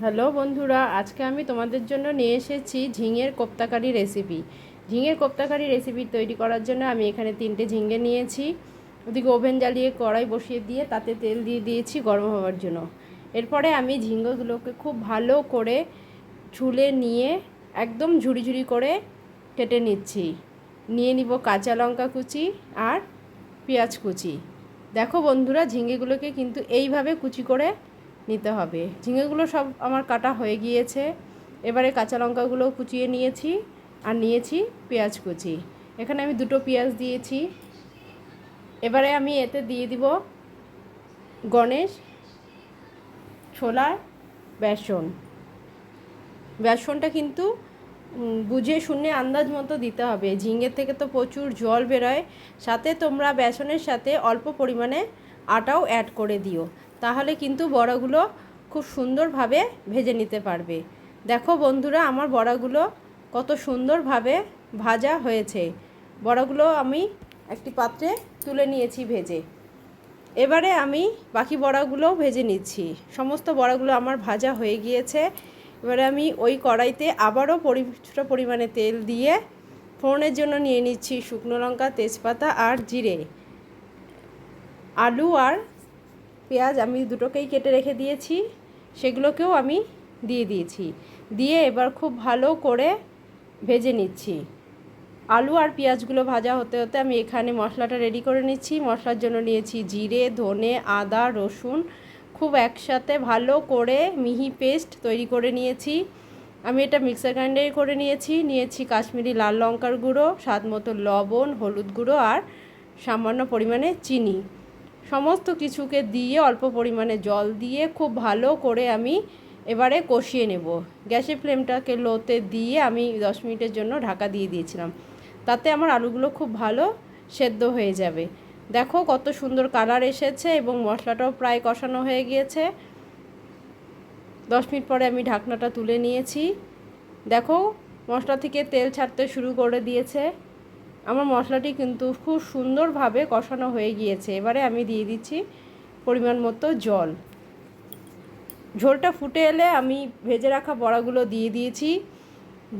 Hello বন্ধুরা, আজকে আমি তোমাদের জন্য নিয়ে এসেছি ঝিঙের কোপ্তাকারি রেসিপি। ঝিঙের কোপ্তাকারি রেসিপি তৈরি করার জন্য আমি এখানে 3টে ঝিঙে নিয়েছি। ওদিকে ওভেন জ্বালিয়ে কড়াই বসিয়ে দিয়ে তাতে তেল দিয়ে দিয়েছি গরম হওয়ার জন্য। এরপরে আমি ঝিঙেগুলোকে খুব ভালো করে ছুলে নিয়ে একদম ঝুড়ি ঝুড়ি করে কেটে নিচ্ছি। নিয়ে নিব কাঁচা লঙ্কা কুচি আর পেঁয়াজ কুচি। দেখো বন্ধুরা, ঝিঙেগুলোকে কিন্তু এইভাবে কুচি করে নিতে হবে। ঝিঙেগুলো সব আমার কাটা হয়ে গিয়েছে। এবারে কাঁচা লঙ্কাগুলো কুচিয়ে নিয়েছি আর নিয়েছি পেঁয়াজ কুচি। এখানে আমি 2টো পেঁয়াজ দিয়েছি। এবারে আমি এতে দিয়ে দিব গণেশ ছোলার বেসন। বেসনটা কিন্তু বুঝে শুনে আন্দাজ মতো দিতে হবে। ঝিঙের থেকে তো প্রচুর জল বেরোয়, সাথে তোমরা বেসনের সাথে অল্প পরিমাণে আটাও অ্যাড করে দিও, তাহলে কিন্তু বড়াগুলো খুব সুন্দরভাবে ভেজে নিতে পারবে। দেখো বন্ধুরা, আমার বড়াগুলো কত সুন্দরভাবে ভাজা হয়েছে। বড়াগুলো আমি একটি পাত্রে তুলে নিয়েছি ভেজে। এবারে আমি বাকি বড়াগুলোও ভেজে নিচ্ছি। সমস্ত বড়াগুলো আমার ভাজা হয়ে গিয়েছে। এবারে আমি ওই কড়াইতে আবারও কিছুটা পরিমাণে তেল দিয়ে ফোড়নের জন্য নিয়ে নিচ্ছি শুকনো লঙ্কা, তেজপাতা আর জিরে। আলু আর পেঁয়াজ আমি দুটোকেই কেটে রেখে দিয়েছি, সেগুলোকেও আমি দিয়ে দিয়েছি। দিয়ে এবার খুব ভালো করে ভেজে নিচ্ছি। আলু আর পেঁয়াজগুলো ভাজা হতে হতে আমি এখানে মশলাটা রেডি করে নিচ্ছি। মশলার জন্য নিয়েছি জিরে, ধনে, আদা, রসুন খুব একসাথে ভালো করে মিহি পেস্ট তৈরি করে নিয়েছি। আমি এটা মিক্সার গ্রাইন্ডারে করে নিয়েছি কাশ্মীরি লাল লঙ্কার গুঁড়ো, স্বাদ মতো লবণ, হলুদ গুঁড়ো আর সামান্য পরিমাণে চিনি। সমস্ত কিছুকে দিয়ে অল্প পরিমাণে জল দিয়ে খুব ভালো করে আমি এবারে কষিয়ে নেব। গ্যাসের ফ্লেমটাকে লোতে দিয়ে আমি 10 মিনিটের জন্য ঢাকা দিয়ে দিয়েছিলাম। তাতে আমার আলুগুলো খুব ভালো সেদ্ধ হয়ে যাবে। দেখো কত সুন্দর কালার এসেছে এবং মশলাটাও প্রায় কষানো হয়ে গিয়েছে। 10 মিনিট পরে আমি ঢাকনাটা তুলে নিয়েছি। দেখো মশলা থেকে তেল ছাড়তে শুরু করে দিয়েছে। আমার মশলাটি কিন্তু খুব সুন্দরভাবে কষানো হয়ে গিয়েছে। এবারে আমি দিয়ে দিচ্ছি পরিমাণ মতো জল। ঝোলটা ফুটে এলে আমি ভেজে রাখা বড়াগুলো দিয়ে দিয়েছি।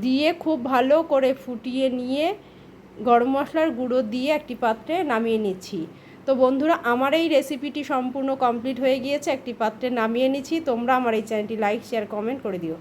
দিয়ে খুব ভালো করে ফুটিয়ে নিয়ে গরম মশলার গুঁড়ো দিয়ে একটি পাত্রে নামিয়ে নিচ্ছি। তো বন্ধুরা, আমার এই রেসিপিটি সম্পূর্ণ কমপ্লিট হয়ে গিয়েছে। একটি পাত্রে নামিয়ে নিচ্ছি। তোমরা আমার এই চ্যানেলটি লাইক, শেয়ার, কমেন্ট করে দিও।